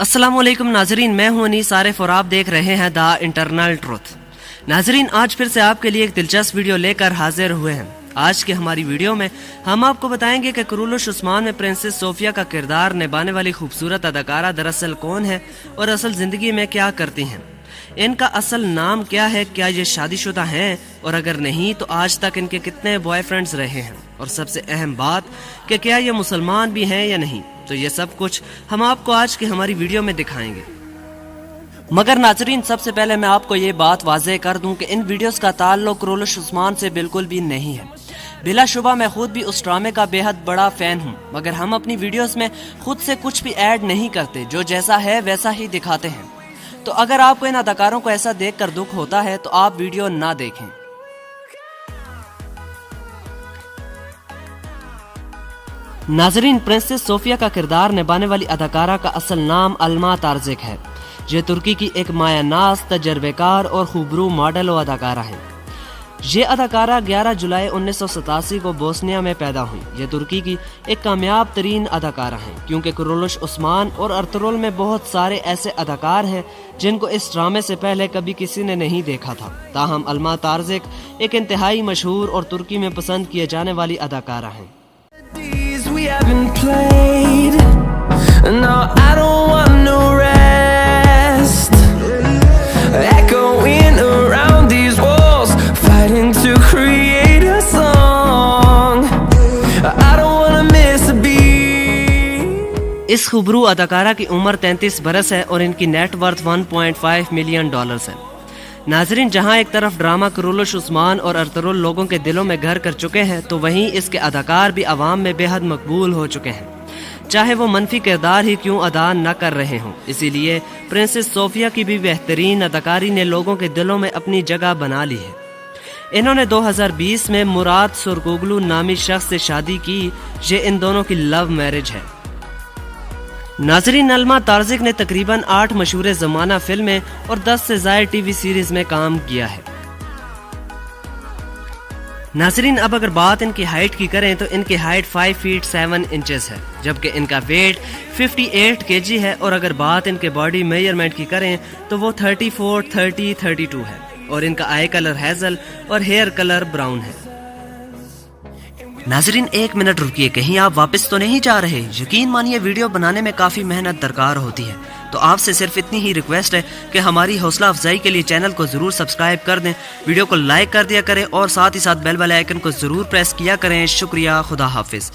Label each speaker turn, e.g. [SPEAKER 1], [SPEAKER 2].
[SPEAKER 1] अस्सलाम वालेकुम नाजरीन, मैं हूं अनीस आरिफ और आप देख रहे हैं द इंटरनल ट्रुथ। नाजरीन, आज फिर से आपके लिए एक दिलचस्प वीडियो लेकर हाजिर हुए हैं। आज की हमारी वीडियो में हम आपको बताएंगे कि कुरुलुश उस्मान में प्रिंसेस सोफिया का किरदार निभाने वाली खूबसूरत अदाकारा दरअसल कौन है और असल जिंदगी में क्या करती हैं। इनका असल नाम क्या है, क्या ये शादीशुदा हैं, और अगर नहीं तो आज तक इनके कितने बॉयफ्रेंड्स रहे हैं, और सबसे अहम बात कि क्या ये मुसलमान भी हैं या नहीं। तो ये सब कुछ हम आपको आज की हमारी वीडियो में दिखाएंगे। मगर नाजरीन, सबसे पहले मैं आपको ये बात वाज़ेह कर दूं कि इन वीडियोस का ताल्लुक कुरुलुश उस्मान से बिल्कुल भी नहीं है। बिलाशुबा मैं खुद भी उस ड्रामे का बेहद बड़ा फैन हूँ, मगर हम अपनी वीडियोस में खुद से कुछ भी ऐड नहीं करते, जो जैसा है वैसा ही दिखाते हैं। तो अगर आपको इन अदाकारों को ऐसा देखकर दुख होता है तो आप वीडियो ना देखें। नाजरीन, प्रिंसेस सोफिया का किरदार निभाने वाली अदाकारा का असल नाम अलमा तारजिक है। ये तुर्की की एक मायानाज, तजर्बेकार और खूबरू मॉडल और अदाकारा है। ये अदाकारा 11 जुलाई 1987 को बोस्निया में पैदा हुई। ये तुर्की की एक कामयाब तरीन अदाकारा हैं, क्योंकि कुरुलुश उस्मान और अर्तुगरुल में बहुत सारे ऐसे अदाकार हैं जिनको इस ड्रामे से पहले कभी किसी ने नहीं देखा था। ताहम अलमा तारजिक एक इंतहाई मशहूर और तुर्की में पसंद किए जाने वाली अदाकारा हैं। इस खूबरू अदाकारा की उम्र 33 बरस है और इनकी नेटवर्थ $1.5 मिलियन है। नाजरीन, जहां एक तरफ ड्रामा कुरुलुश उस्मान और अर्तुगरुल लोगों के दिलों में घर कर चुके हैं, तो वहीं इसके अदाकार भी अवाम में बेहद मकबूल हो चुके हैं, चाहे वो मनफी किरदार ही क्यों अदा न कर रहे हों। इसीलिए प्रिंसेस सोफिया की भी बेहतरीन अदाकारी ने लोगों के दिलों में अपनी जगह बना ली है। इन्होंने 2020 में मुराद सुरगुगलू नामी शख्स से शादी की। ये इन दोनों की लव मैरिज है। नाजरीन, अलमा तारजिक ने तकरीबन 8 मशहूर ज़माना फिल्में और 10 से ज़ायद टीवी सीरीज में काम किया है। नाजरीन, अब अगर बात इनकी हाइट की करें तो इनकी हाइट 5 फीट 7 इंचेस है, जबकि इनका वेट 58 kg है। और अगर बात इनके बॉडी मेजरमेंट की करें तो वो 34, 30, 32 है, और इनका आई कलर हेजल और हेयर कलर ब्राउन है। नाजरीन, 1 मिनट रुकिए, कहीं आप वापस तो नहीं जा रहे? यकीन मानिए, वीडियो बनाने में काफ़ी मेहनत दरकार होती है, तो आपसे सिर्फ इतनी ही रिक्वेस्ट है कि हमारी हौसला अफजाई के लिए चैनल को ज़रूर सब्सक्राइब कर दें, वीडियो को लाइक कर दिया करें और साथ ही साथ बेल वाले आइकन को ज़रूर प्रेस किया करें। शुक्रिया, खुदा हाफिज़।